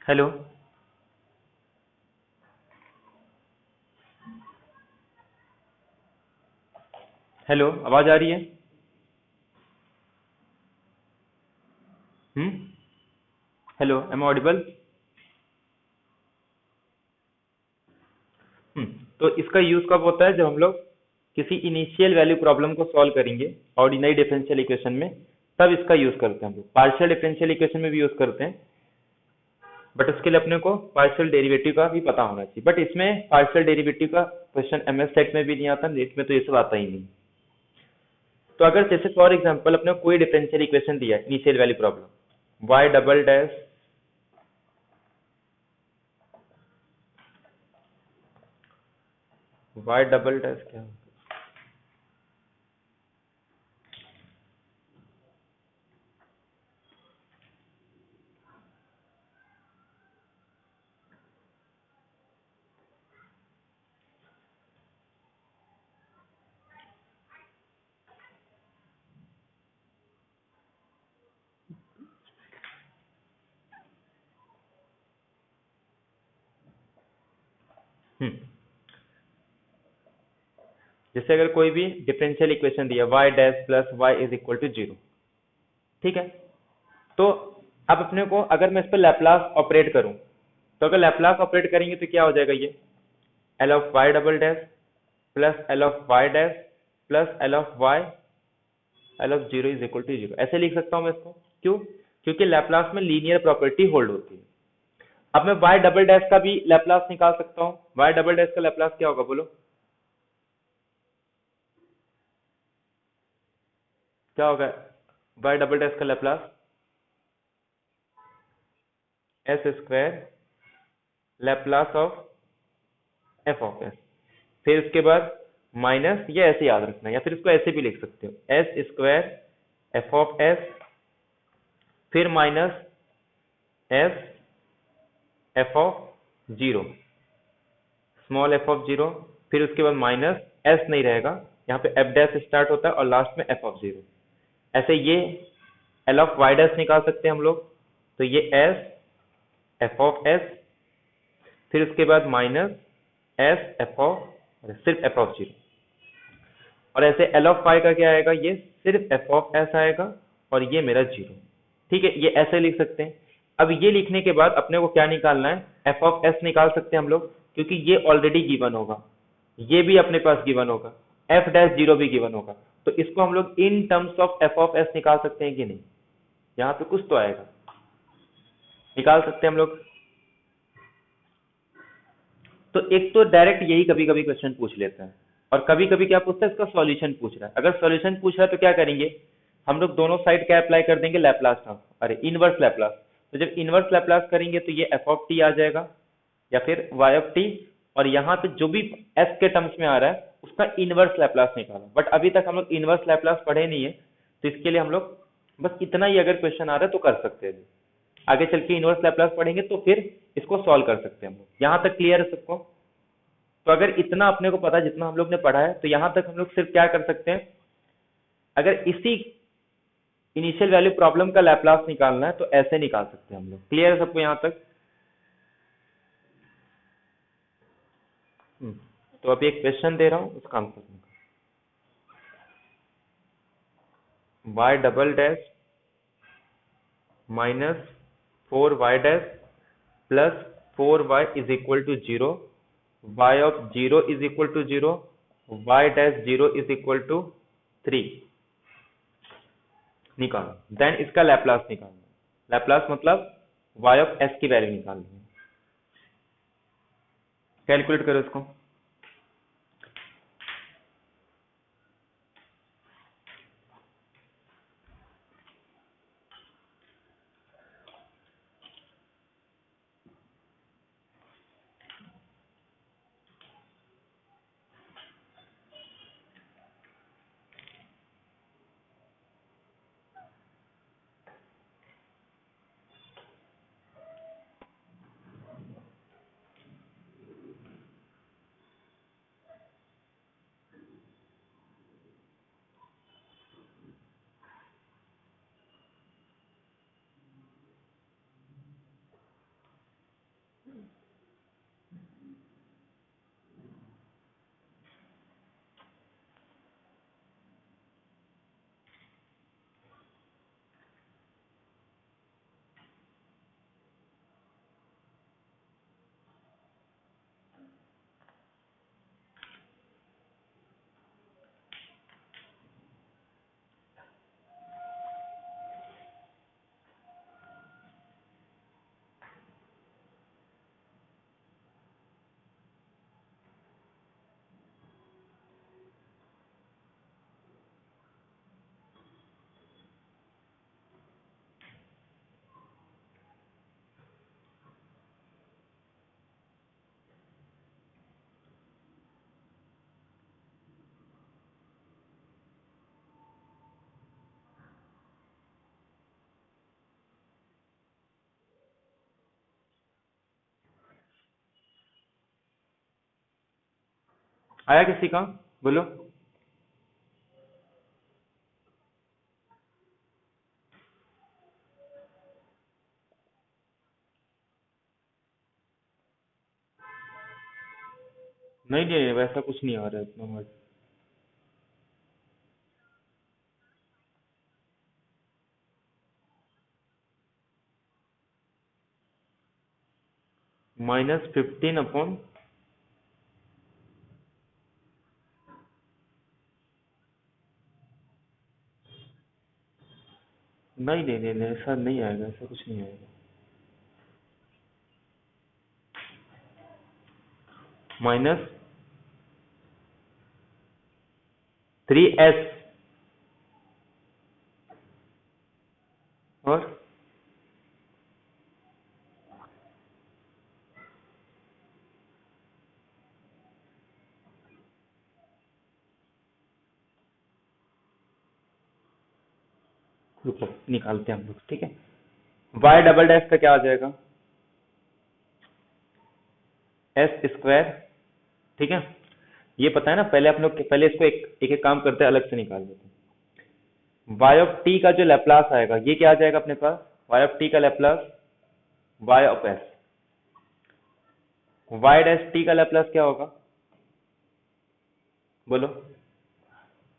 Hello. Hello, आवाज आ रही है? Hmm. Hello, am audible? Hmm. तो इसका यूज कब होता है? जब हम लोग किसी इनिशियल वैल्यू प्रॉब्लम को सॉल्व करेंगे ऑर्डिनरी डिफरेंशियल इक्वेशन में, तब इसका यूज करते हैं हम लोग। पार्शियल डिफरेंशियल इक्वेशन में भी यूज करते हैं, बट उसके लिए अपने को पार्शियल डेरिवेटिव का भी पता होना चाहिए। बट इसमें पार्शियल डेरिवेटिव का क्वेश्चन एमएस सेट में भी नहीं आता, नेट में तो ये सब आता ही नहीं। तो अगर जैसे फॉर एग्जांपल अपने को कोई डिफरेंशियल इक्वेशन दिया है, initial value problem, y double dash y double dash क्या है? हम्म। जैसे अगर कोई भी डिफरेंशियल इक्वेशन दिया y dash plus y is equal to 0, ठीक है? तो अब अपने को अगर मैं इस पर लैपलास ऑपरेट करूं, तो अगर लैपलास ऑपरेट करेंगे तो क्या हो जाएगा? ये L of Y double dash plus L of Y dash plus L of Y L of 0 is equal to 0। ऐसे लिख सकता हूं मैं इसको। क्यों? क्योंकि लैपलास में लीनियर प्रॉपर्टी होल्ड होती है। अब मैं y डबल डैश का भी लैपलास निकाल सकता हूँ। y डबल डैश का लैपलास क्या होगा बोलो? क्या होगा y डबल डैश का Laplace? S square Laplace of F of s. फिर उसके बाद माइनस, ये ऐसे याद रखना है, या फिर इसको ऐसे भी लिख सकते हो, s square f of s, फिर minus s f of zero, small f of zero, फिर उसके बाद माइनस एस नहीं रहेगा, यहाँ पे एफ डैश स्टार्ट होता है और लास्ट में एफ ऑफ जीरो। ऐसे ये एल ऑफ वाई डैश निकाल सकते हैं हम लोग। तो ये एस एफ ऑफ एस, फिर उसके बाद माइनस एस एफ ऑफ, सिर्फ एफ ऑफ जीरो। और ऐसे एल ऑफ फाई का क्या आएगा? ये सिर्फ एफ ऑफ एस आएगा और ये मेरा जीरो। ठीक है, ये ऐसे लिख सकते हैं। अब ये लिखने के बाद अपने को क्या निकालना है? एफ ऑफ एस निकाल सकते हैं हम लोग, क्योंकि ये ऑलरेडी गिवन होगा, ये भी अपने पास गिवन होगा, एफ डैश जीरो भी गिवन होगा। तो इसको हम लोग in terms of F of S निकाल सकते हैं कि नहीं? यहाँ पे कुछ तो आएगा, निकाल सकते हैं हम लोग। तो एक तो डायरेक्ट यही कभी कभी क्वेश्चन पूछ लेता है, और कभी कभी क्या पूछता है? इसका सॉल्यूशन पूछ रहा है। अगर सॉल्यूशन पूछ रहा है तो क्या करेंगे हम लोग? दोनों साइड क्या अप्लाई कर देंगे? लैपलास ट्रांसफॉर्म, अरे इनवर्स लैपलास। तो जब इनवर्स लैपलास करेंगे तो ये एफ ऑफ टी आ जाएगा या फिर वाई ऑफ टी, और यहाँ पे जो भी एस के टर्म्स में आ रहा है उसका इनवर्स लैपलास निकालो। बट अभी तक हम लोग इनवर्स लैपलास पढ़े नहीं है, तो इसके लिए हम लोग बस इतना ही अगर क्वेश्चन आ रहा है तो कर सकते हैं। आगे चल के इनवर्स लैपलास पढ़ेंगे तो फिर इसको सॉल्व कर सकते हैं हम लोग। यहाँ तक क्लियर है सबको? तो अगर इतना अपने को पता है, जितना हम लोग ने पढ़ा है, तो यहां तक हम लोग सिर्फ क्या कर सकते हैं? अगर इसी इनिशियल वैल्यू प्रॉब्लम का लैपलास निकालना है तो ऐसे निकाल सकते हैं हम लोग। क्लियर है सबको यहां तक? हम्म। तो अभी एक क्वेश्चन दे रहा हूं, उसका answer y double dash minus 4y dash plus 4y is equal to 0, y of 0 is equal to 0, y dash 0 is equal to 3 निकालो। देन इसका लैपलास निकालना। लैपलास मतलब y ऑफ s की वैल्यू निकालनी है। कैलकुलेट करो इसको। आया किसी का? बोलो। नहीं नहीं, वैसा कुछ नहीं आ रहा है इतना हार्ड। -15 अपॉन, नहीं नहीं नहीं नहीं, ऐसा नहीं आएगा, ऐसा कुछ नहीं आएगा। -3s और रुको निकालते हैं हम लोग, ठीक है। y डबल डैश का क्या आ जाएगा? s², ठीक है। ये पता है ना, पहले आप लोग पहले इसको एक एक काम करते हैं, अलग से निकाल देते हैं। y ऑफ t का जो लैप्लास आएगा, ये क्या आ जाएगा अपने पास? y ऑफ t का Laplace y of s। y dash t का लैप्लास क्या होगा? बोलो।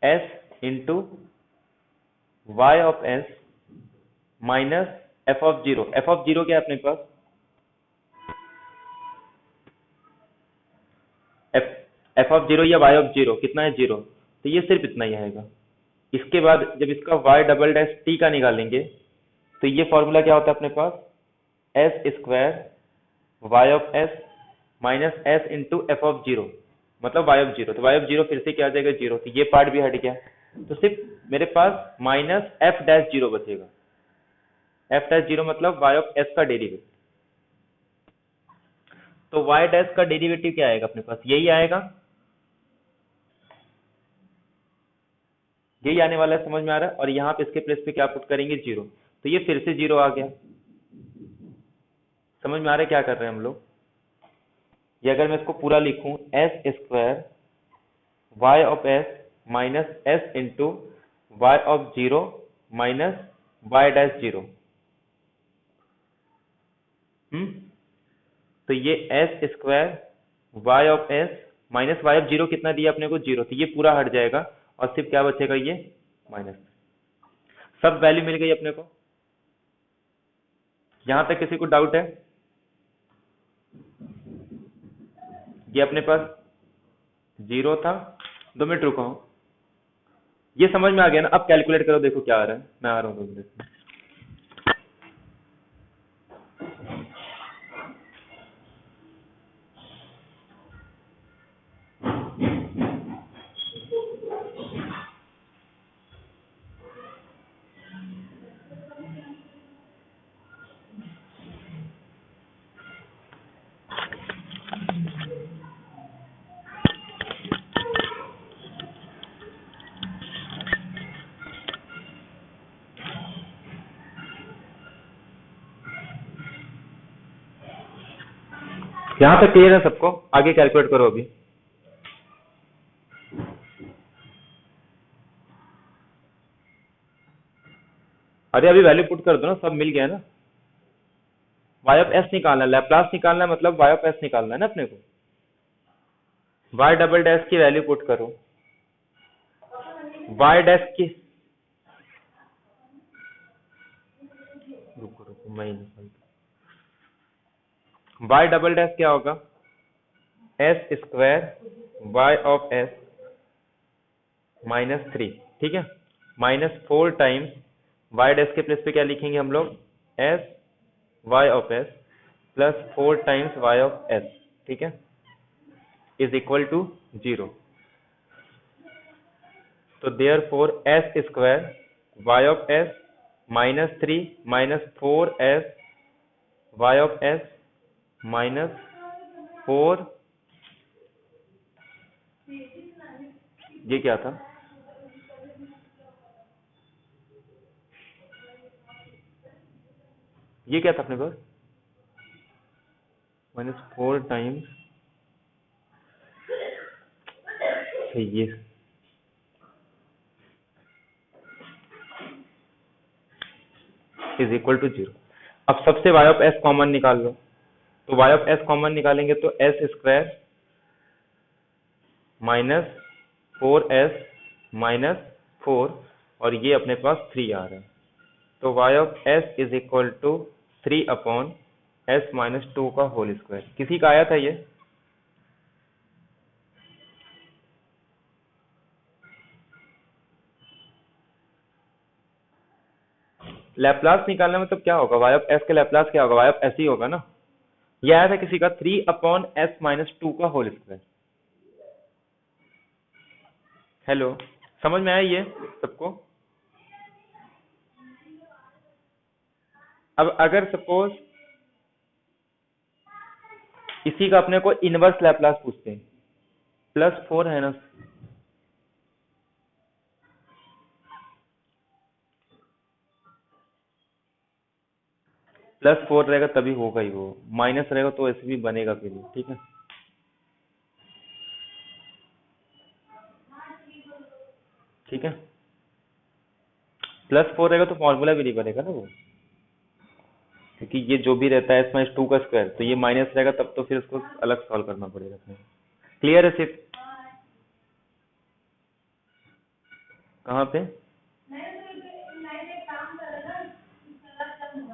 s into y of s minus f of zero. f of zero क्या है अपने पास? f ऑफ जीरो या y ऑफ जीरो कितना है? जीरो। तो ये सिर्फ इतना ही आएगा। इसके बाद जब इसका y डबल डैश t का निकालेंगे, तो ये फॉर्मूला क्या होता है अपने पास? s² y of s minus s into f of zero, मतलब y ऑफ जीरो। तो y ऑफ जीरो फिर से क्या आ जाएगा? जीरो। तो ये पार्ट भी हट गया, तो सिर्फ मेरे पास माइनस f डैश जीरो बचेगा। f डैश जीरो मतलब y ऑफ s का डेरिवेटिव। तो y डैश का डेरिवेटिव क्या आएगा अपने पास? यही आएगा, यही आने वाला है, समझ में आ रहा है। और यहाँ पे इसके प्लेस पे क्या पुट करेंगे? जीरो। तो ये फिर से जीरो आ गया। समझ में आ रहा है क्या कर रहे हैं हम लोग? ये अगर मैं इसको पूरा लिखूं, s² y of s minus s into y of zero minus y dash zero. तो ये s² y of s minus y of zero कितना दिया अपने को? जीरो। तो ये पूरा हट जाएगा और सिर्फ क्या बचेगा? ये माइनस। सब वैल्यू मिल गई अपने को। यहां तक किसी को डाउट है? ये अपने पास जीरो था। 2 मिनट रुको। ये समझ में आ गया ना? अब कैलकुलेट करो, देखो क्या आ रहा है। मैं आ रहा हूँ 2 मिनट में। यहाँ तक क्लियर है सबको? आगे कैलकुलेट करो अभी। अरे अभी वैल्यू पुट कर दो ना, सब मिल गया ना। y ऑफ s निकालना है, लैप्लास निकालना है, मतलब y ऑफ s निकालना है ना अपने को। y डबल डैश की वैल्यू पुट करो। y डैश की, रुको रुको मैं ही निकालता हूँ। y डबल डैश क्या होगा? s² y ऑफ s -3, ठीक है। -4 टाइम्स y डैश के प्लेस पे क्या लिखेंगे हम लोग? s y of s plus 4 times y of s, ठीक है, इज इक्वल टू 0। तो there four s² y of s -3 -4s y of s -4, ये क्या था? ये क्या था अपने पास? -4 टाइम्स अच्छा ये इज इक्वल टू 0। अब सबसे y ऑफ s कॉमन निकाल लो, तो y ऑफ s कॉमन निकालेंगे तो s square minus 4s minus 4 और ये अपने पास 3 आ रहा है, तो y of s is equal to 3 upon s minus 2 का होल स्क्वायर। किसी का आया था ये? लैप्लास निकालना मतलब क्या होगा? y ऑफ s का लैप्लास क्या होगा? y ऑफ s ही होगा ना। ये आया था किसी का 3 अपॉन s माइनस 2 का होल स्क्वायर। हेलो, समझ में आया ये सबको? अब अगर सपोज इसी का अपने को इनवर्स लैप्लास पूछते हैं, +4 है ना, +4 रहेगा तभी होगा ही वो, माइनस रहेगा तो ऐसे भी बनेगा फिर, ठीक है। ठीक है, +4 रहेगा तो फॉर्मूला भी नहीं बनेगा ना वो, क्योंकि ये जो भी रहता है s-2 का स्क्वायर, तो ये माइनस रहेगा तब तो फिर उसको अलग सॉल्व करना पड़ेगा अपने। क्लियर है सिर्फ? कहाँ पे?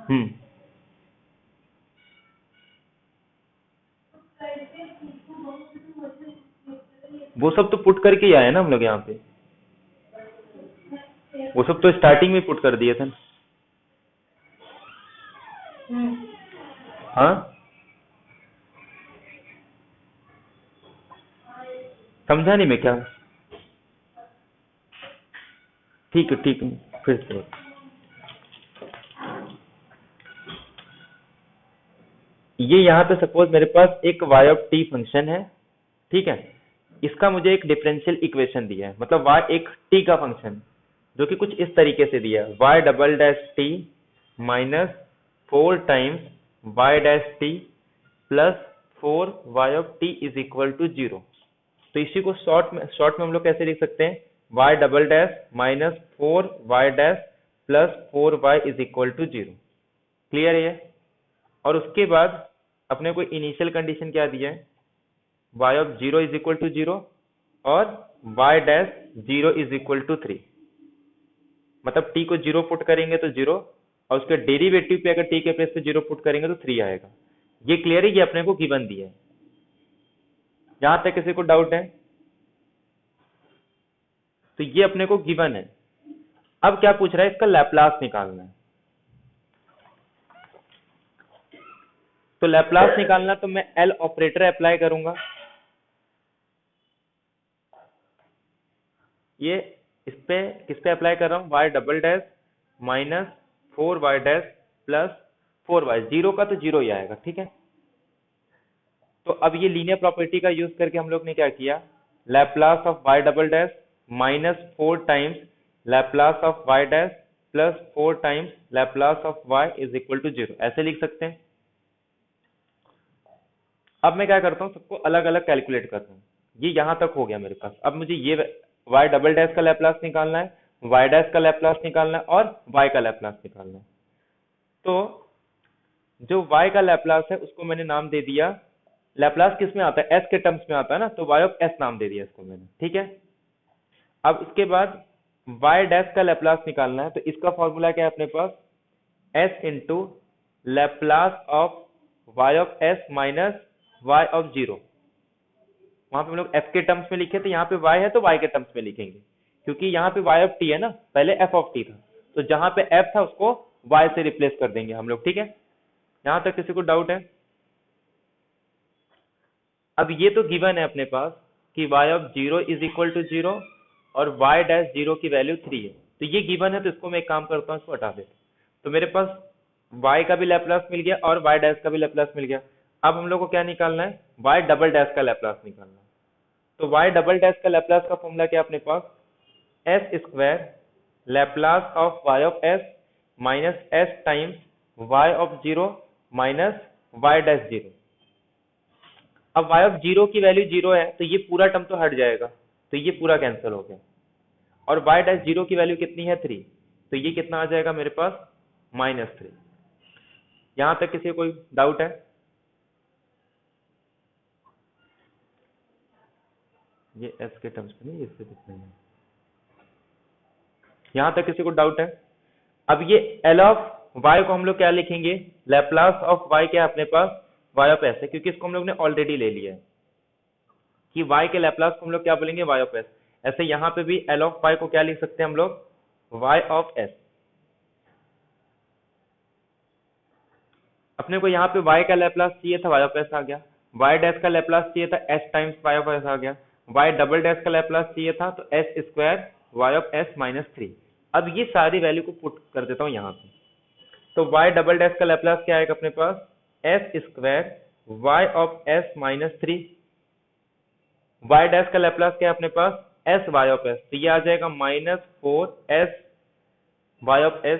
हम्म, वो सब तो पुट करके ही आए ना हम लोग यहाँ पे, वो सब तो स्टार्टिंग में पुट कर दिए थे। हाँ, समझा नहीं मैं क्या? ठीक है ठीक है, फिर से ये यहाँ पे सपोज मेरे पास एक y ऑफ t फंक्शन है, ठीक है। इसका मुझे एक डिफरेंशियल इक्वेशन दिया है, मतलब y एक t का फंक्शन जो कि कुछ इस तरीके से दिया है, y double dash t minus 4 times y dash t plus 4 y of t is equal to 0। तो इसी को शॉर्ट में हम लोग कैसे लिख सकते हैं? y double dash minus 4 y dash plus 4 y is equal to 0। Clear है ये? और उसके बाद अपने को इनिशियल कंडीशन क्या दिया है? y of 0 is equal to 0 और y dash 0 is equal to 3। मतलब t को 0 पुट करेंगे तो 0 और उसके डेरिवेटिव पे अगर t के प्लेस पे 0 पुट करेंगे तो 3 आएगा। ये क्लियर है? ये अपने को गिवन दिया है। यहां तक किसी को डाउट है? तो ये अपने को गिवन है। अब क्या पूछ रहा है? इसका लैप्लास निकालना है। तो लैप्लास निकालना तो मैं एल ऑपरेटर अप्लाई करूंगा। ये किस पे अप्लाई कर रहा हूं? y double dash minus 4y dash plus 4y, 0 का तो 0 ही आएगा, ठीक है। तो अब ये लीनियर प्रॉपर्टी का यूज करके हम लोग ने क्या किया? Laplace of y double dash minus 4 times Laplace of y dash plus 4 times Laplace of y is equal to 0, ऐसे लिख सकते हैं। अब मैं क्या करता हूँ, सबको अलग अलग कैलकुलेट करता हूँ। ये यहां तक हो गया मेरे पास। अब मुझे ये y डबल डैश का लैप्लास निकालना है, y डैश का लैप्लास निकालना है और y का लैप्लास निकालना है। तो जो y का लैप्लास है उसको मैंने नाम दे दिया, लैप्लास किस में आता है? s के टर्म्स में आता है ना, तो y ऑफ s नाम दे दिया इसको मैंने, ठीक है। अब इसके बाद y डैश का लैप्लास निकालना है, तो इसका फॉर्मूला क्या है अपने पास? s into Laplace of y of s minus y of 0। वहां पे हम लोग f के टर्म्स में लिखे थे, यहाँ पे y है तो y के टर्म्स में लिखेंगे, क्योंकि यहाँ पे y ऑफ t है ना, पहले f ऑफ t था, तो जहां पे f था उसको y से रिप्लेस कर देंगे हम लोग, ठीक है। यहां तक किसी को डाउट है? अब ये तो गिवन है अपने पास कि y of 0 is equal to 0 और y डैश 0 की वैल्यू 3 है, तो ये गिवन है। तो इसको मैं एक काम करता हूँ, इसको हटा देता हूँ। तो मेरे पास y का भी लैप्लास मिल गया और y डैश का भी लैप्लास मिल गया। अब हम लोग को क्या निकालना है? y डबल डैश का लैप्लास निकालना है। तो y डबल डैश का लैप्लास का फॉर्मूला क्या अपने पास? s square Laplace of y of s minus s times y of 0 minus y dash 0। अब y ऑफ 0 की वैल्यू 0 है तो ये पूरा टर्म तो हट जाएगा, तो ये पूरा कैंसिल हो गया। और y डैश जीरो की वैल्यू कितनी है 3, तो ये कितना आ जाएगा मेरे पास -3। यहां तक किसी को कोई डाउट है? ये s के टर्म्स में नहीं, इससे कुछ नहीं है। यहां तक किसी को डाउट है? अब ये L ऑफ y को हम लोग क्या लिखेंगे, लैप्लास ऑफ y क्या है अपने पास, y ऑफ s है, क्योंकि इसको हम लोग ने ऑलरेडी ले लिया है कि y के लैप्लास को हम लोग क्या बोलेंगे, y ऑफ s। ऐसे यहां पे भी L ऑफ y को क्या लिख सकते हैं हम लोग, y ऑफ s। अपने को यहाँ पे y का लैप्लास चाहिए था, y ऑफ s आ गया। y डैश का लैप्लास चाहिए था, s times y of s आ गया। y डबल डैश का लैप्लास चाहिए था, तो s square y of s minus 3। अब ये सारी वैल्यू को पुट कर देता हूँ यहाँ पे। तो y डबल डैश का लैप्लास क्या आएगा अपने पास, s square y of s minus 3। y dash का लैप्लास क्या है अपने पास, s y ऑफ s, तो ये आ जाएगा -4s y ऑफ s।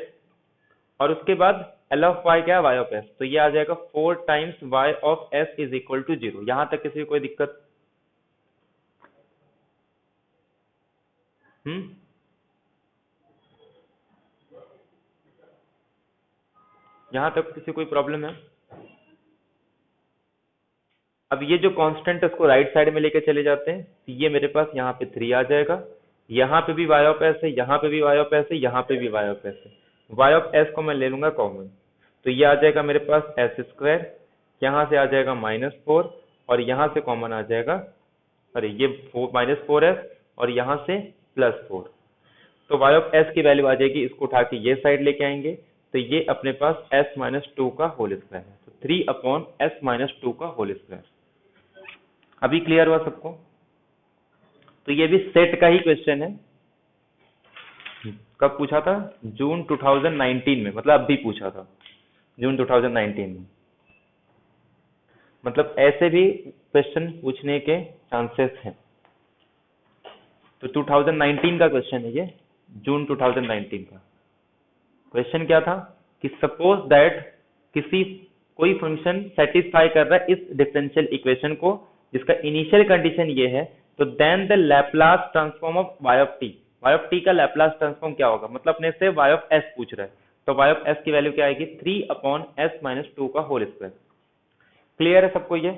और उसके बाद L ऑफ y क्या है, y ऑफ s, तो ये आ जाएगा 4 times y of s is equal to 0। यहां तक किसी को कोई दिक्कत? यहां तक किसी को कोई प्रॉब्लम है? अब ये जो कांस्टेंट है उसको राइट साइड में लेके चले जाते हैं, तो ये मेरे पास यहाँ पे 3 आ जाएगा। यहाँ पे भी y ऑफ s है, यहाँ पे भी y ऑफ s है, यहाँ पे भी y ऑफ s है। y ऑफ s को मैं ले लूंगा कॉमन, तो ये आ जाएगा मेरे पास s स्क्वायर, यहाँ से आ जाएगा -4 और यहाँ से कॉमन आ जाएगा, अरे ये -4s और यहाँ से +4। तो y ऑफ s की वैल्यू आ जाएगी, इसको उठा के ये साइड लेके आएंगे, तो ये अपने पास s-2 का होल स्क्वायर है, तो 3/s-2 का होल स्क्वायर। अभी क्लियर हुआ सबको? तो ये भी सेट का ही क्वेश्चन है। कब पूछा था, जून 2019 में, मतलब अभी पूछा था जून 2019 में। मतलब ऐसे भी क्वेश्चन पूछने के चांसेस हैं। तो 2019 का क्वेश्चन है ये, जून 2019 का क्वेश्चन क्या था कि सपोज दैट किसी कोई फंक्शन सेटिस्फाई कर रहा है इस डिफरेंशियल इक्वेशन को, जिसका इनिशियल कंडीशन ये है, तो then the Laplace transform of y of t, y of t का लैप्लास ट्रांसफॉर्म क्या होगा, मतलब अपने से y ऑफ s पूछ रहा है, तो y ऑफ s की वैल्यू क्या आएगी, 3/s-2 का होल स्क्वायर। क्लियर है सबको ये?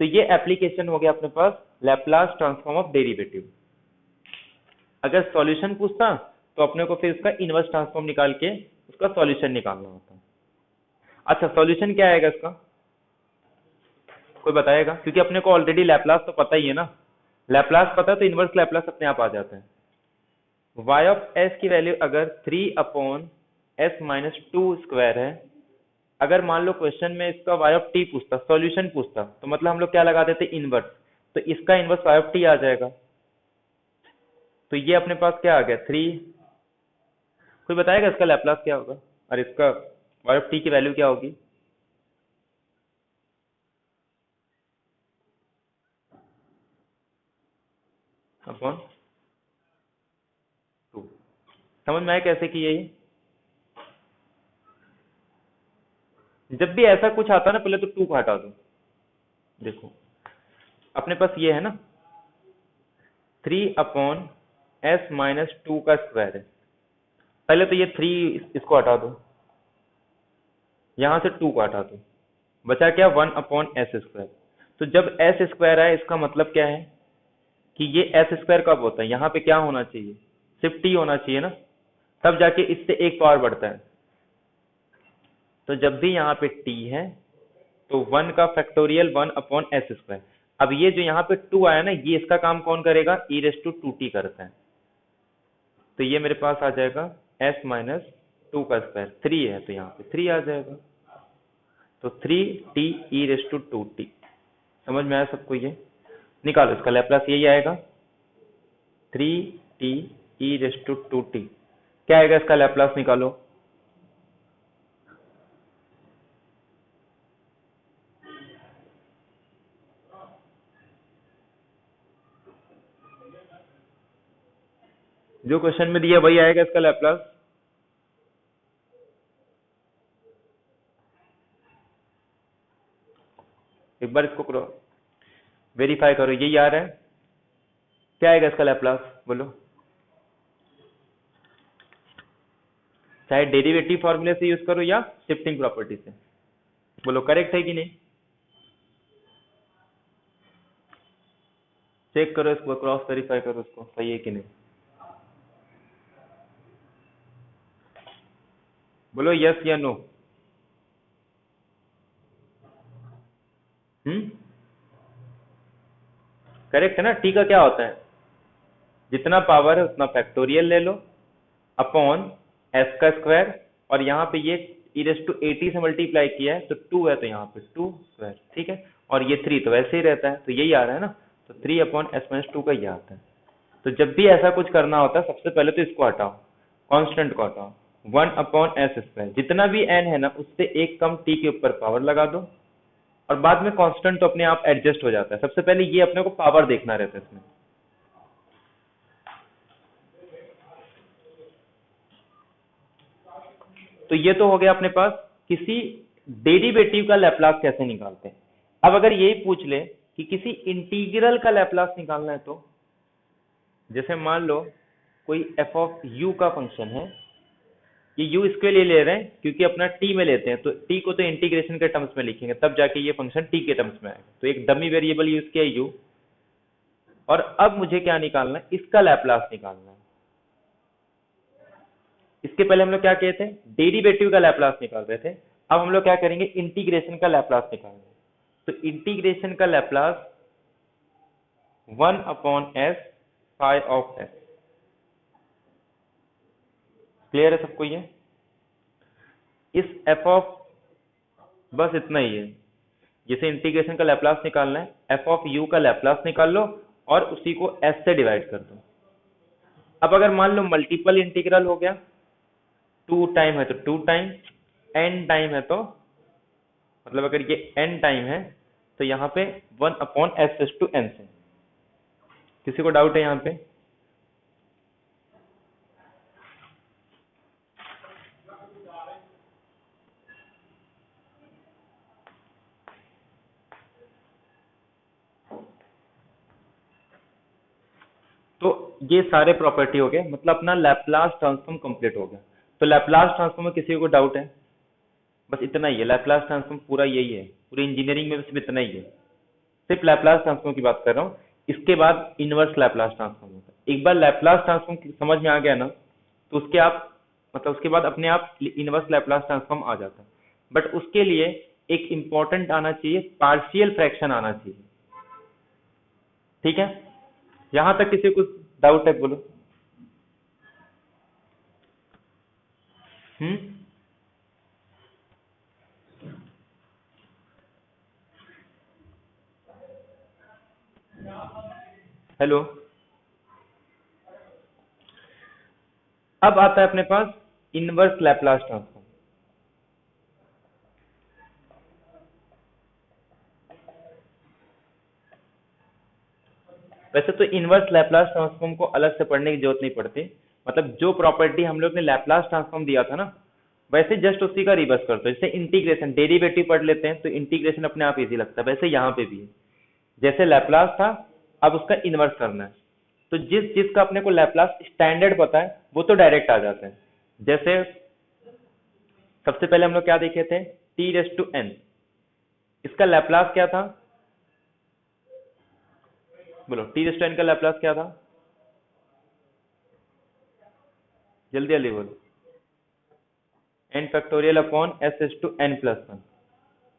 तो ये एप्लीकेशन हो गया अपने पास लैप्लास ट्रांसफॉर्म ऑफ डेरिवेटिव। अगर सॉल्यूशन पूछता तो अपने को फिर उसका इनवर्स ट्रांसफॉर्म निकाल के उसका सॉल्यूशन निकालना होता। अच्छा, सॉल्यूशन क्या आएगा इसका, कोई बताएगा? क्योंकि अपने को ऑलरेडी लैप्लास तो पता ही है ना, लैप्लास पता है तो इनवर्स लैप्लास अपने आप आ जाता है। y ऑफ s की वैल्यू अगर 3/s-2 स्क्वायर है, अगर मान लो क्वेश्चन में इसका y ऑफ t पूछता, सॉल्यूशन पूछता, तो मतलब हम लोग क्या लगा देते, इनवर्स, तो इसका इनवर्स y ऑफ t आ जाएगा। तो ये अपने पास क्या आ गया 3। कोई बताएगा इसका लैप्लास क्या होगा, और इसका y ऑफ t की वैल्यू क्या होगी? अपॉन 2। समझ में आया कैसे कि यही, जब भी ऐसा कुछ आता है ना पहले तो 2 को हटा दो। देखो अपने पास ये है ना 3/s-2 का स्क्वायर है, पहले तो ये 3 इसको हटा दो, यहां से 2 को हटा दो, बचा क्या 1/s स्क्वायर। तो जब s स्क्वायर आए इसका मतलब क्या है कि ये s स्क्वायर कब होता है, यहाँ पे क्या होना चाहिए, सिर्फ t होना चाहिए ना, तब जाके इससे एक पावर बढ़ता है। तो जब भी यहाँ पे t है तो 1 का फैक्टोरियल 1/s स्क्वायर। अब ये जो यहाँ पे 2 आया ना, ये इसका काम कौन करेगा, e⁻² करता है, तो ये मेरे पास आ जाएगा s-2 का स्क्वायर, 3 है तो यहाँ पे 3 आ जाएगा, तो 3t e⁻²t। समझ में आया सबको? ये निकालो, इसका लैप्लास यही आएगा 3t e⁻²t। क्या आएगा इसका लैप्लास, निकालो। जो क्वेश्चन में दिया वही आएगा इसका लैप्लास। एक बार इसको वेरीफाई करो, यही आ रहा है क्या आएगा इसका लैप्लास बोलो, चाहे डेरिवेटिव फॉर्मूले से यूज करो या शिफ्टिंग प्रॉपर्टी से, बोलो करेक्ट है कि नहीं? चेक करो इसको, क्रॉस वेरीफाई करो इसको, सही है कि नहीं, बोलो यस या नो। करेक्ट है ना? टी का क्या होता है, जितना पावर है उतना फैक्टोरियल ले लो अपॉन एस का स्क्वायर, और यहाँ पे ये e⁻80 से मल्टीप्लाई किया है तो 2 है, तो यहाँ पे 2 स्क्वायर, ठीक है, और ये 3 तो वैसे ही रहता है, तो यही आ रहा है ना, तो 3/s-2 का ये आता है। तो जब भी ऐसा कुछ करना होता है सबसे पहले तो इसको हटाओ, कांस्टेंट को हटाओ, 1/s², जितना भी n है ना उससे एक कम t के ऊपर पावर लगा दो, और बाद में कांस्टेंट तो अपने आप एडजस्ट हो जाता है। सबसे पहले ये अपने को पावर देखना रहता है इसमें। तो ये तो हो गया अपने पास किसी डेरिवेटिव का लैप्लास कैसे निकालते हैं। अब अगर यही पूछ ले कि किसी इंटीग्रल का लैप्लास निकालना है, तो जैसे मान लो कोई एफ ऑफ यू का फंक्शन है, ये यू इसके लिए ले रहे हैं क्योंकि अपना टी में लेते हैं, तो टी को तो इंटीग्रेशन के टर्म्स में लिखेंगे तब जाके ये फंक्शन टी के टर्म्स में आएगा, तो एक डमी वेरिएबल यूज किया यू, और अब मुझे क्या निकालना है, इसका लैप्लास निकालना है। इसके पहले हम लोग क्या किए थे, डेरिवेटिव का लैप्लास निकाल रहे थे, अब हम लोग क्या करेंगे, इंटीग्रेशन का लैप्लास निकालेंगे। तो इंटीग्रेशन का Laplace 1/s phi of s, clear है सबको ये? इस f ऑफ, बस इतना ही है, जैसे इंटीग्रेशन का लैप्लास निकालना है, f ऑफ u का लैप्लास निकाल लो और उसी को s से डिवाइड कर दो। अब अगर मान लो मल्टीपल इंटीग्रल हो गया, 2 टाइम है तो 2 टाइम, n टाइम है तो मतलब अगर ये n टाइम है तो यहाँ पे 1/s/n से। किसी को डाउट है यहाँ पे? तो ये सारे प्रॉपर्टी हो गए, मतलब अपना लैप्लास ट्रांसफॉर्म कंप्लीट हो गया। तो लैप्लास ट्रांसफॉर्म में किसी को डाउट है? बस इतना ही है, लैप्लास ट्रांसफॉर्म पूरा यही है, पूरी इंजीनियरिंग में सिर्फ इतना ही है, सिर्फ लैप्लास ट्रांसफॉर्म की बात कर रहा हूँ। इसके बाद इनवर्स लैप्लास ट्रांसफॉर्म होता है। एक बार लैप्लास ट्रांसफॉर्म समझ में आ गया ना, तो उसके आप मतलब उसके बाद अपने आप इनवर्स लैप्लास ट्रांसफॉर्म आ जाता है। बट उसके लिए एक इंपॉर्टेंट आना चाहिए, पार्शियल फ्रैक्शन आना चाहिए, ठीक है? यहां तक किसी को डाउट है बोलो। हम्म, हेलो, अब आता है अपने पास इनवर्स लैप्लास ट्रांसफॉर्म। वैसे तो इनवर्स लैप्लास ट्रांसफॉर्म को अलग से पढ़ने की जरूरत नहीं पड़ती, मतलब जो प्रॉपर्टी हम लोग ने लैप्लास ट्रांसफॉर्म दिया था ना, वैसे जस्ट उसी का रिवर्स करते हैं। जैसे इंटीग्रेशन, डेरिवेटिव पढ़ लेते हैं तो इंटीग्रेशन अपने आप इजी लगता है, वैसे यहाँ पे भी है, जैसे लैप्लास था अब उसका इनवर्स करना है, तो जिस जिसका अपने को लैप्लास स्टैंडर्ड पता है वो तो डायरेक्ट आ जाते हैं। जैसे सबसे पहले हम लोग क्या देखे थे, t⁻n, इसका लैप्लास क्या था, बोलो t⁻n का लैप्लास क्या था, जल्दी जल्दी बोलो। n⁻⁴ s⁻n+1।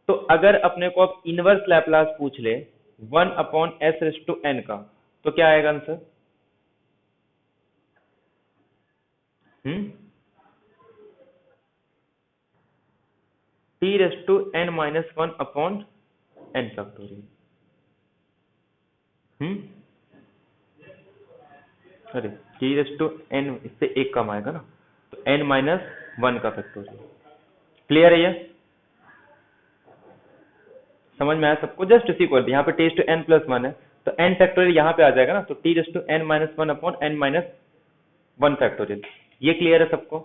तो अगर अपने को अब इनवर्स लैप्लास पूछ ले 1/s⁻n का, तो क्या आएगा आंसर? t⁻n−1/n⁻⁴। अरे t⁻n इससे एक कम आएगा ना, तो n-1 का फैक्टोरियल। क्लियर है ये? समझ में आया सबको? जस्ट इसी को यहाँ पे t⁻n+1 है तो n फैक्टोरियल यहाँ पे आ जाएगा ना, तो t⁻n−1/n-1 फैक्टोरियल। ये क्लियर है सबको?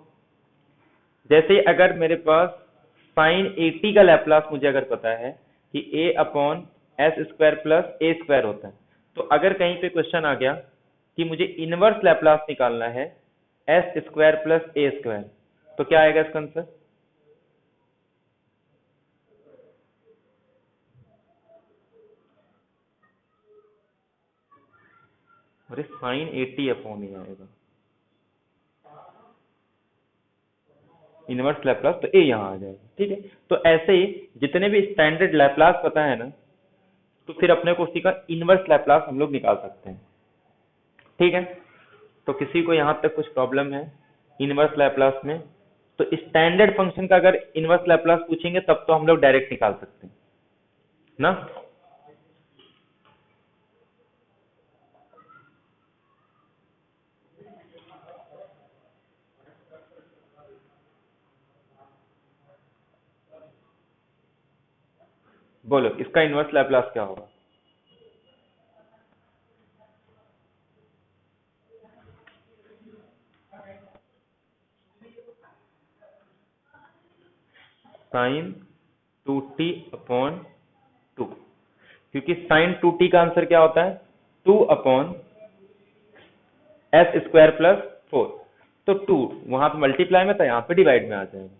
जैसे अगर मेरे पास sin 80 का लैप्लास मुझे अगर पता है कि a/s² + a² होता है, तो अगर कहीं पे क्वेश्चन आ गया कि मुझे इनवर्स लैप्लास निकालना है एस स्क्वायर प्लस ए स्क्वायर, तो क्या आएगा इसका आंसर? अरे साइन 80 अपॉन ही आएगा, इनवर्स लैप्लास तो ए यहाँ आ जाएगा। ठीक है, तो ऐसे ही जितने भी स्टैंडर्ड लैप्लास पता है ना, तो फिर अपने को उसी का इनवर्स लैप्लास हम लोग निकाल सकते हैं। ठीक है, तो किसी को यहाँ तक कुछ प्रॉब्लम है इनवर्स लैप्लास में, तो स्टैंडर्ड फंक्शन का अगर इनवर्स लैप्लास पूछेंगे तब तो हम लोग डायरेक्ट निकाल सकते हैं ना। बोलो इसका इनवर्स लैप्लास क्या होगा? साइन 2t अपॉन 2, क्योंकि साइन 2t का आंसर क्या होता है? 2 अपॉन एस स्क्वायर प्लस 4, तो 2 वहां पे मल्टीप्लाई में था, यहाँ पे डिवाइड में आ जाएगा।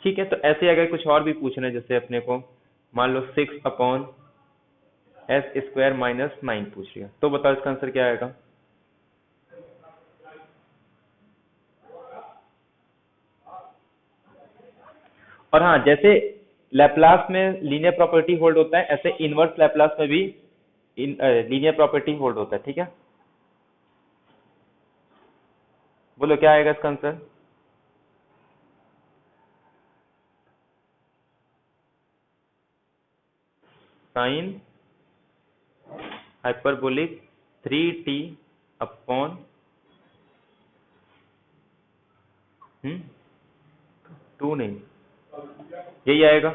ठीक है, तो ऐसे अगर कुछ और भी पूछना है, जैसे अपने को मान लो 6 अपॉन एस स्क्वायर माइनस 9 पूछ लिया, तो बताओ इसका आंसर क्या आएगा? और हाँ, जैसे लैप्लास में लीनियर प्रॉपर्टी होल्ड होता है, ऐसे इनवर्स लैप्लास में भी लीनियर प्रॉपर्टी होल्ड होता है। ठीक है, बोलो क्या आएगा इसका answer? Sine hyperbolic 3t upon 2 नहीं, यही आएगा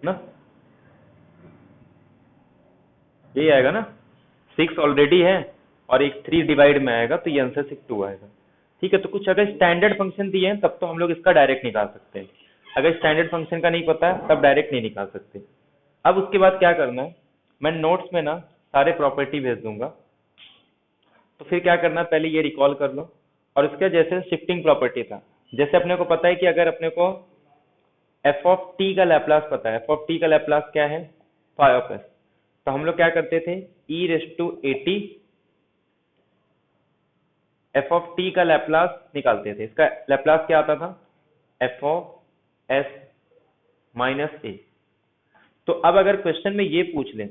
ना, यही आएगा ना। 6 ऑलरेडी है और एक 3 डिवाइड में आएगा, तो ये आंसर 2 आएगा। ठीक है, तो कुछ अगर स्टैंडर्ड फंक्शन दिए हैं तब तो हम लोग इसका डायरेक्ट निकाल सकते हैं, अगर स्टैंडर्ड फंक्शन का नहीं पता है तब डायरेक्ट नहीं निकाल सकते। अब उसके बाद क्या करना है, मैं नोट्स में ना सारे प्रॉपर्टी भेज दूंगा, तो फिर क्या करना है, पहले ये रिकॉल कर लो। और इसका जैसे शिफ्टिंग प्रॉपर्टी था, जैसे अपने को पता है कि अगर अपने को एफ ऑफ टी का लैप्लास पता है, एफ ऑफ टी का लैप्लास क्या है? फाई ऑफ एस, तो हम लोग क्या करते थे, e raise to a t f of t का लैप्लास निकालते थे। इसका लैप्लास क्या आता था? F of s minus a. तो अब अगर क्वेश्चन में ये पूछ लें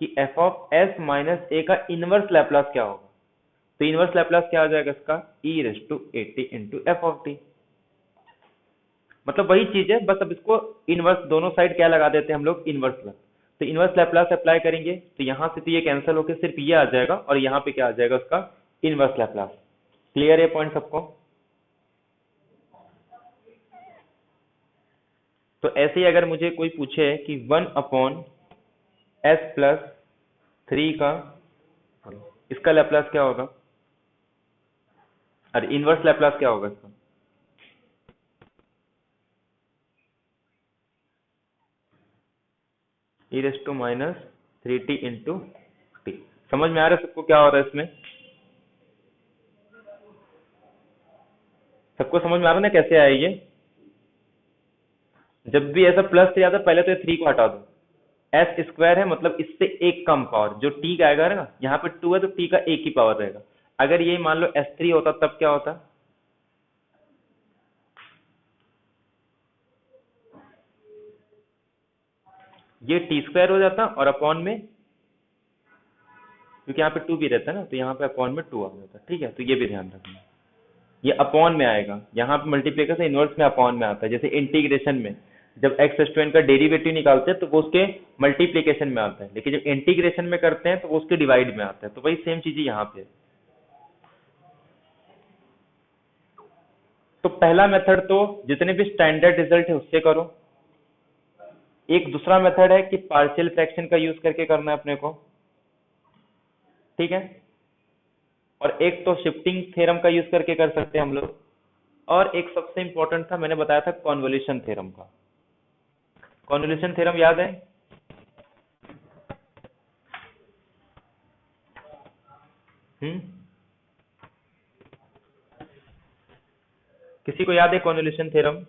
कि f of s minus a का इनवर्स लैप्लास क्या होगा, तो इनवर्स लैप्लास क्या आ जाएगा इसका? E raise to a t into f of t. मतलब वही चीज है, बस अब इसको इनवर्स दोनों साइड क्या लगा देते हैं हम लोग? इनवर्स लग। तो इनवर्स लैप्लास अप्लाई करेंगे तो यहां से तो ये कैंसिल होकर सिर्फ ये आ जाएगा, और यहाँ पे क्या आ जाएगा उसका? Inverse Laplace. क्लियर है पॉइंट सबको? तो ऐसे ही अगर मुझे कोई पूछे कि 1 अपॉन एस प्लस 3 का इसका लैप्लास क्या होगा, अरे इनवर्स लैप्लास क्या होगा इसका? E raise to minus 3t into t. समझ में आ रहा है सबको क्या हो रहा है इसमें? सबको समझ में आ रहा है ना कैसे आया ये? जब भी ऐसा प्लस 3 आता है पहले तो ये 3 को हटा दो, एस स्क्वायर है मतलब इससे एक कम पावर, जो टी का आएगा ना, यहाँ पे 2 है तो टी का एक ही पावर रहेगा। अगर ये मान लो S3 होता तब क्या होता? ये टी स्क्वायर हो जाता, और अपॉन में, क्योंकि यहाँ पे 2 भी रहता है ना, तो यहाँ पे अपॉन में 2 आ जाता। ठीक है, तो ये भी ध्यान रखना, ये अपॉन में आएगा। यहाँ पे मल्टीप्लिकेशन इनवर्स में अपॉन में आता है, जैसे इंटीग्रेशन में जब एक्स स्टूडेंट का डेरिवेटिव निकालते हैं तो वो उसके मल्टीप्लिकेशन में आता है, लेकिन जब इंटीग्रेशन में करते हैं तो वो उसके डिवाइड में आता है। तो वही सेम चीज यहाँ पे है। तो पहला मेथड तो जितने भी स्टैंडर्ड रिजल्ट है उससे करो, एक दूसरा मेथड है कि पार्शियल फ्रैक्शन का यूज करके करना है अपने को। ठीक है, और एक तो शिफ्टिंग थ्योरम का यूज करके कर सकते हैं हम लोग, और एक सबसे इंपॉर्टेंट था मैंने बताया था कॉन्वोल्यूशन थ्योरम का। कॉन्वोल्यूशन थ्योरम याद है? हम्म, किसी को याद है कॉन्वोल्यूशन थ्योरम?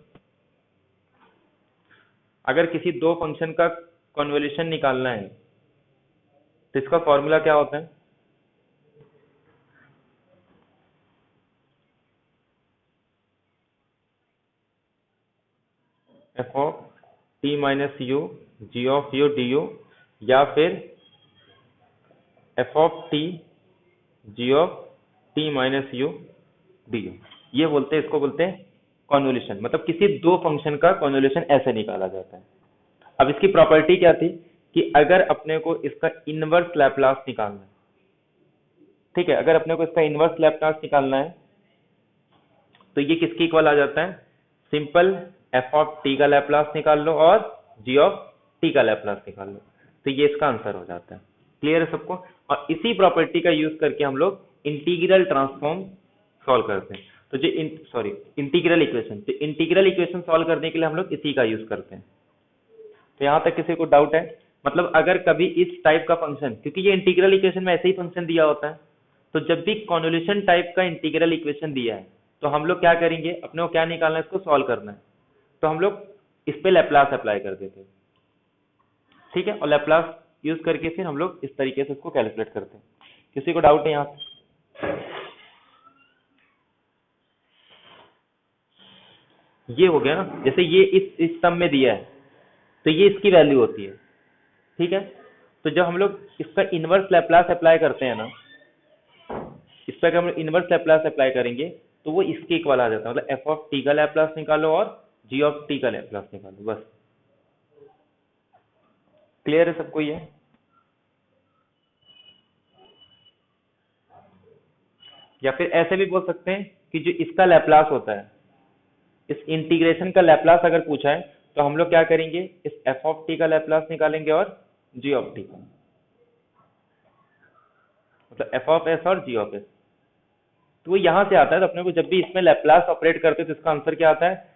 अगर किसी दो फंक्शन का कॉन्वोल्यूशन निकालना है तो इसका फॉर्मूला क्या होता है? F of t minus u g of u d u, या फिर f of t g of t minus u d u. ये बोलते हैं, इसको बोलते हैं कॉन्वोल्यूशन। मतलब किसी दो फंक्शन का कॉन्वोल्यूशन ऐसे निकाला जाता है। अब इसकी प्रॉपर्टी क्या थी कि अगर अपने को इसका इनवर्स लैप्लास निकालना है, ठीक है, अगर अपने को इसका इनवर्स लैप्लास निकालना है तो ये किसके इक्वल आ जाता है? सिंपल एफ ऑफ टी का लैप्लास निकाल लो और जी ऑफ टी का लैप्लास निकाल लो, तो ये इसका आंसर हो जाता है। क्लियर है सबको? और इसी प्रॉपर्टी का यूज करके हम लोग इंटीग्रल ट्रांसफॉर्म सॉल्व करते हैं। तो जो इंटीग्रल इक्वेशन, तो इंटीग्रल इक्वेशन सॉल्व करने के लिए हम लोग इसी का यूज करते हैं। तो यहां तक किसी को डाउट है? मतलब अगर कभी इस टाइप का फंक्शन, क्योंकि ये इंटीग्रल इक्वेशन में ऐसे ही फंक्शन दिया होता है, तो जब भी कॉन्वोल्यूशन टाइप का इंटीग्रल इक्वेशन दिया है तो हम लोग क्या करेंगे, अपने को क्या निकालना है, इसको सॉल्व करना है, तो हम लोग इस पे लैप्लास अप्लाई कर देते हैं। ठीक है, और लैप्लास यूज करके फिर हम लोग इस तरीके से इसको कैलकुलेट करते हैं। किसी को डाउट है यहाँ पे? ये हो गया ना, जैसे ये इस सम में दिया है तो ये इसकी वैल्यू होती है। ठीक है, तो जब हम लोग इसका इनवर्स लैप्लास अप्लाई करते हैं ना, इस पर अगर हम इनवर्स लैप्लास अप्लाई करेंगे तो वो इसके इक्वल आ जाता है। मतलब एफ ऑफ टी का लैप्लास निकालो और जी ऑफ टी का लैप्लास निकालो, बस। क्लियर है सबको ये? या फिर ऐसे भी बोल सकते हैं कि जो इसका लैप्लास होता है, इस इंटीग्रेशन का लैप्लास अगर पूछा है तो हम लोग क्या करेंगे, इस एफ ऑफ टी का लैप्लास निकालेंगे और जी ऑफ टी का, मतलब एफ ऑफ एस और जी ऑफ एस। तो वो यहां से आता है, तो अपने को जब भी इसमें लैप्लास ऑपरेट करते हैं तो इसका आंसर क्या आता है?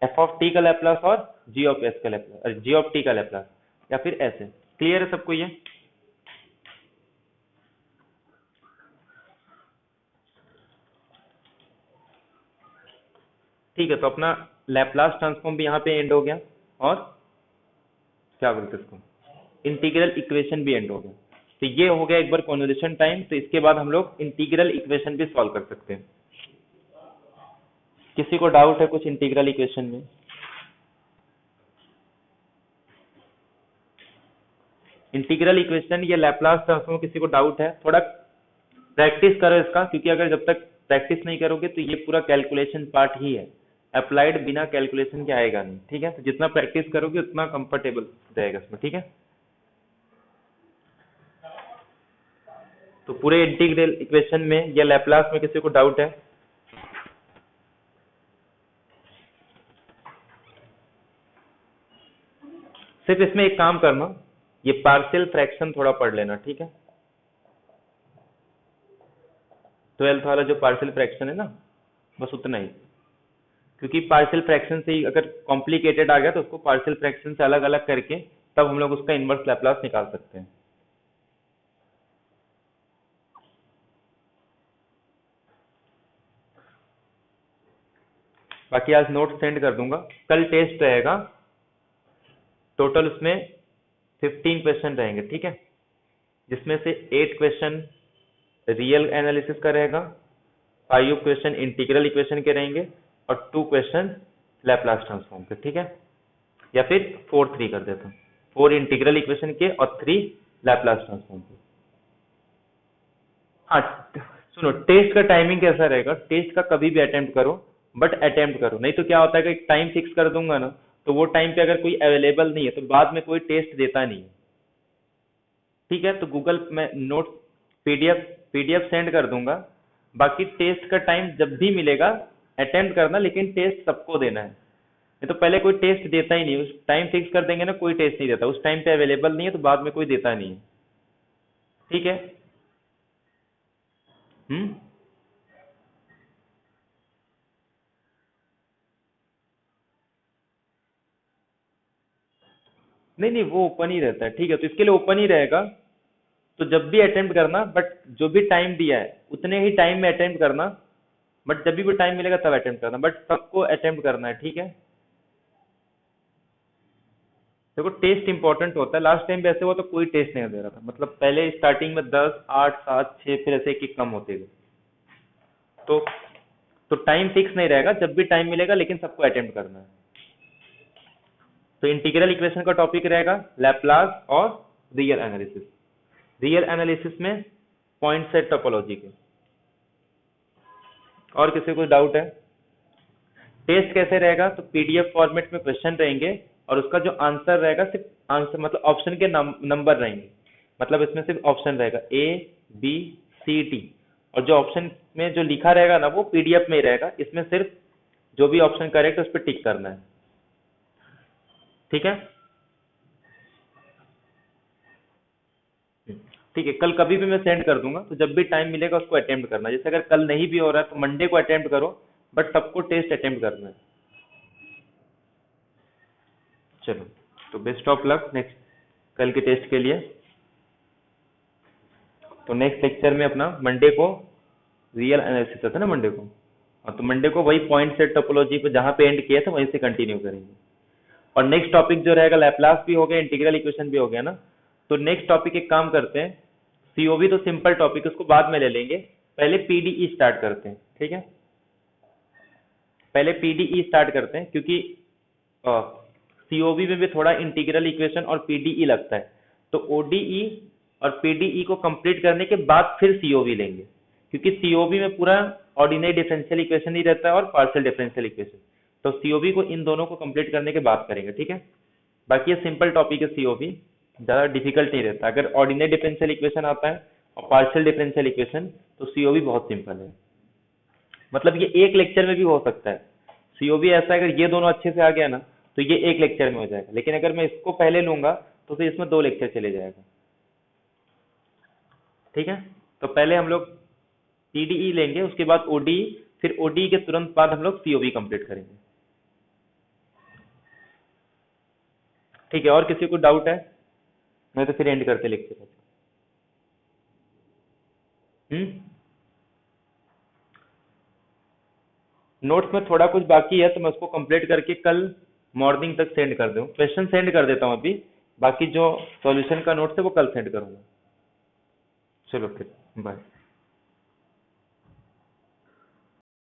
एफ ऑफ टी का लैप्लास और जी ऑफ एस का लैप्लास, जी ऑफ टी का लैप्लास, या फिर ऐसे। क्लियर है सबको ये? ठीक है, तो अपना लैप्लास ट्रांसफॉर्म भी यहाँ पे एंड हो गया, और क्या बोलते हैं इसको, इंटीग्रल इक्वेशन भी एंड हो गया। तो ये हो गया एक बार कन्वोल्यूशन टाइम। तो इसके बाद हम लोग इंटीग्रल इक्वेशन भी सॉल्व कर सकते हैं। किसी को डाउट है कुछ इंटीग्रल इक्वेशन में? इंटीग्रल इक्वेशन या लैप्लास ट्रांसफॉर्म किसी को डाउट है? थोड़ा प्रैक्टिस करो इसका, क्योंकि अगर जब तक प्रैक्टिस नहीं करोगे तो ये पूरा कैलकुलेशन पार्ट ही है, अप्लाइड बिना कैलकुलेशन के आएगा नहीं। ठीक है, तो जितना प्रैक्टिस करोगे उतना कंफर्टेबल रहेगा इसमें। ठीक है, तो पूरे इंटीग्रल इक्वेशन में या लैप्लास में किसी को डाउट है? सिर्फ इसमें एक काम करना, ये पार्शियल फ्रैक्शन थोड़ा पढ़ लेना। ठीक है, 12th वाला जो पार्शियल फ्रैक्शन है ना, बस उतना ही। क्योंकि पार्शियल फ्रैक्शन से ही अगर कॉम्प्लिकेटेड आ गया तो उसको पार्शियल फ्रैक्शन से अलग अलग करके तब हम लोग उसका इनवर्स लैप्लास निकाल सकते हैं। बाकी आज नोट सेंड कर दूंगा, कल टेस्ट रहेगा। टोटल उसमें 15 क्वेश्चन रहेंगे। ठीक है, जिसमें से 8 क्वेश्चन रियल एनालिसिस का रहेगा, 5 क्वेश्चन इंटीग्रल इक्वेशन के रहेंगे, और 2 क्वेश्चन लैप्लास ट्रांसफॉर्म के। ठीक है, या फिर 4-3 कर देता हूँ, 4 इंटीग्रल इक्वेशन के और 3 लैप्लास ट्रांसफॉर्म के। हाँ, सुनो, टेस्ट का टाइमिंग कैसा रहेगा, टेस्ट का कभी भी अटेम्प्ट करो, बट अटेम्प्ट करो। नहीं तो क्या होता है कि एक टाइम फिक्स कर दूंगा ना, तो वो टाइम पे अगर कोई अवेलेबल नहीं है तो बाद में कोई टेस्ट देता नहीं है। ठीक है, तो गूगल में नोट पीडीएफ पीडीएफ सेंड कर दूंगा। बाकी टेस्ट का टाइम जब भी मिलेगा अटेम्प्ट करना, लेकिन टेस्ट सबको देना है। नहीं तो पहले कोई टेस्ट देता ही नहीं, उस टाइम फिक्स कर देंगे ना, कोई टेस्ट नहीं देता, उस टाइम पे अवेलेबल नहीं है तो बाद में कोई देता नहीं है। ठीक है। हम्म, नहीं नहीं, वो ओपन ही रहता है। ठीक है, तो इसके लिए ओपन ही रहेगा। तो जब भी अटेम्प्ट करना, बट जो भी टाइम दिया है उतने ही टाइम में अटेम्प्ट करना, बट जब भी टाइम मिलेगा तब अटेम्प्ट करना, बट सबको अटेम्प्ट करना है, ठीक है। देखो टेस्ट इंपॉर्टेंट होता है, लास्ट टाइम भी ऐसे हुआ तो कोई टेस्ट नहीं दे रहा था, मतलब पहले स्टार्टिंग में 10, 8, 7, 6, फिर ऐसे एक एक कम होते गए। तो टाइम फिक्स नहीं रहेगा, जब भी टाइम मिलेगा, लेकिन सबको अटेम्प्ट करना है। तो इंटीग्रल इक्वेशन का टॉपिक रहेगा लैप्लास और रियल एनालिसिस। रियल एनालिसिस में पॉइंट सेट टोपोलॉजी के। और किसी को डाउट है? टेस्ट कैसे रहेगा? तो पीडीएफ फॉर्मेट में क्वेश्चन रहेंगे और उसका जो आंसर रहेगा सिर्फ आंसर, मतलब ऑप्शन के नंबर रहेंगे, मतलब इसमें सिर्फ ऑप्शन रहेगा ए, बी, सी, डी, और जो ऑप्शन में जो लिखा रहेगा ना वो पीडीएफ में ही रहेगा, इसमें सिर्फ जो भी ऑप्शन करेक्ट है उस पर टिक करना है, ठीक है। ठीक है, कल कभी भी मैं सेंड कर दूंगा, तो जब भी टाइम मिलेगा उसको अटेम्प्ट करना। जैसे अगर कल नहीं भी हो रहा है तो मंडे को अटेम्प्ट करो, बट सबको टेस्ट अटेम्प्ट करना है। चलो, तो बेस्ट ऑफ लक नेक्स्ट कल के टेस्ट के लिए। तो नेक्स्ट लेक्चर में अपना मंडे को रियल एनालिसिस था ना मंडे को, हाँ, तो मंडे को वही पॉइंट सेट टोपोलॉजी पे जहाँ पे एंड किया था वहीं से कंटिन्यू करेंगे। और नेक्स्ट टॉपिक जो रहेगा लैप्लास भी हो गया, इंटीग्रल इक्वेशन भी हो गया ना। तो नेक्स्ट टॉपिक एक काम करते हैं, सीओबी तो सिंपल टॉपिक है, उसको बाद में ले लेंगे, पहले पीडीई स्टार्ट करते हैं, ठीक है। पहले पीडीई स्टार्ट करते हैं, क्योंकि सीओबी में भी थोड़ा इंटीग्रल इक्वेशन और पीडीई लगता है, तो ओडीई और पीडीई को कंप्लीट करने के बाद फिर सीओबी लेंगे, क्योंकि सीओबी में पूरा ऑर्डिनरी डिफरेंशियल इक्वेशन ही रहता है और पार्शियल डिफरेंशियल इक्वेशन। तो सीओबी को इन दोनों को कंप्लीट करने के बाद करेंगे, ठीक है। बाकी ये सिंपल टॉपिक है सीओबी, ज़्यादा डिफिकल्ट नहीं रहता। अगर ऑर्डिनरी डिफरेंशियल इक्वेशन आता है और पार्शियल डिफरेंशियल इक्वेशन, तो सीओबी बहुत सिंपल है, मतलब ये एक लेक्चर में भी हो सकता है। सीओबी ऐसा है, अगर ये दोनों अच्छे से आ गया ना तो ये एक लेक्चर में हो जाएगा, लेकिन अगर मैं इसको पहले लूंगा तो फिर इसमें 2 लेक्चर चले जाएगा, ठीक है। तो पहले हम लोग पीडीई लेंगे, उसके बाद ओडीई, फिर ओडीई के तुरंत बाद हम लोग सीओबी कंप्लीट करेंगे, ठीक है। और किसी को डाउट है? नहीं तो फिर एंड करते लेक्चर। नोट्स में थोड़ा कुछ बाकी है तो मैं उसको कंप्लीट करके कल मॉर्निंग तक सेंड कर दूँ, क्वेश्चन सेंड कर देता हूँ अभी, बाकी जो सॉल्यूशन का नोट्स है वो कल सेंड करूँगा। चलो फिर बाय।